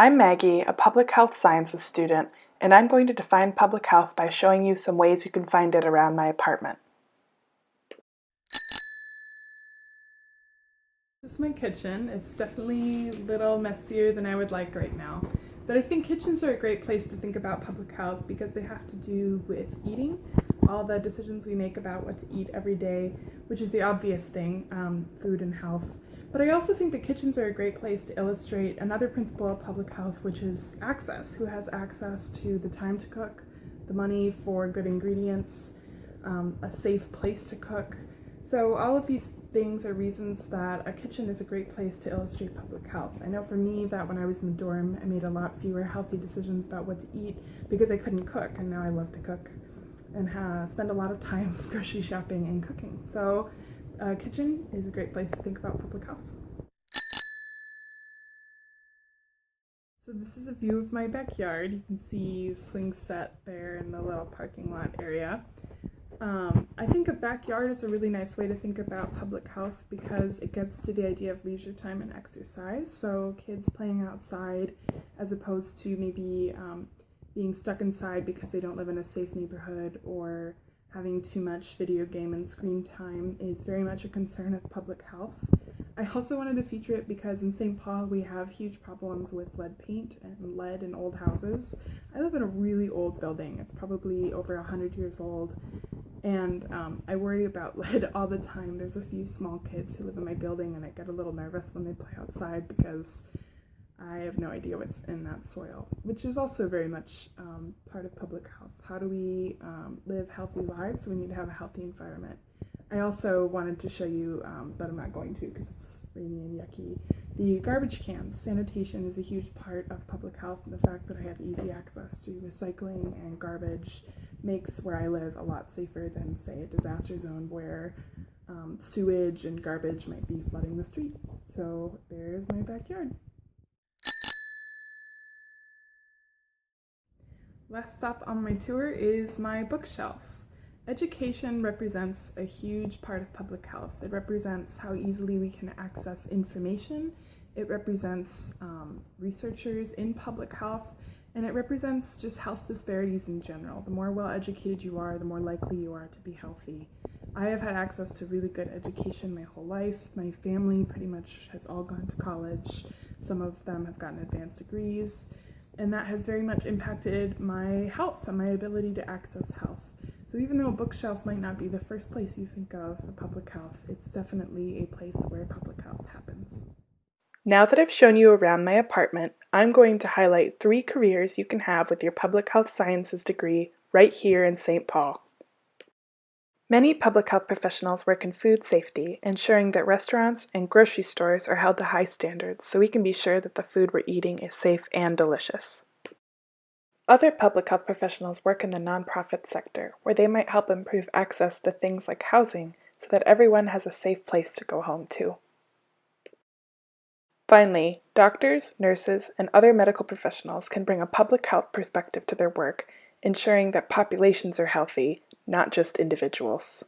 I'm Maggie, a public health sciences student, and I'm going to define public health by showing you some ways you can find it around my apartment. This is my kitchen. It's definitely a little messier than I would like right now. But I think kitchens are a great place to think about public health because they have to do with eating, all the decisions we make about what to eat every day, which is the obvious thing, food and health. But I also think that kitchens are a great place to illustrate another principle of public health, which is access. Who has access to the time to cook, the money for good ingredients, a safe place to cook. So all of these things are reasons that a kitchen is a great place to illustrate public health. I know for me that when I was in the dorm, I made a lot fewer healthy decisions about what to eat because I couldn't cook, and now I love to cook and spend a lot of time grocery shopping and cooking. So a kitchen is a great place to think about public health. So this is a view of my backyard. You can see swing set there in the little parking lot area. I think a backyard is a really nice way to think about public health because it gets to the idea of leisure time and exercise. So kids playing outside as opposed to maybe being stuck inside because they don't live in a safe neighborhood or having too much video game and screen time is very much a concern of public health. I also wanted to feature it because in St. Paul we have huge problems with lead paint and lead in old houses. I live in a really old building. It's probably over 100 years old. And I worry about lead all the time. There's a few small kids who live in my building and I get a little nervous when they play outside because I have no idea what's in that soil, which is also very much part of public health. How do we live healthy lives? We need to have a healthy environment. I also wanted to show you, but I'm not going to because it's rainy and yucky, the garbage cans. Sanitation is a huge part of public health, and the fact that I have easy access to recycling and garbage makes where I live a lot safer than, say, a disaster zone where sewage and garbage might be flooding the street. So there's my backyard. Last stop on my tour is my bookshelf. Education represents a huge part of public health. It represents how easily we can access information. It represents researchers in public health, and it represents just health disparities in general. The more well-educated you are, the more likely you are to be healthy. I have had access to really good education my whole life. My family pretty much has all gone to college. Some of them have gotten advanced degrees, and that has very much impacted my health and my ability to access health. So even though a bookshelf might not be the first place you think of for public health, it's definitely a place where public health happens. Now that I've shown you around my apartment, I'm going to highlight 3 careers you can have with your public health sciences degree right here in St. Paul. Many public health professionals work in food safety, ensuring that restaurants and grocery stores are held to high standards so we can be sure that the food we're eating is safe and delicious. Other public health professionals work in the nonprofit sector, where they might help improve access to things like housing so that everyone has a safe place to go home to. Finally, doctors, nurses, and other medical professionals can bring a public health perspective to their work, ensuring that populations are healthy, not just individuals.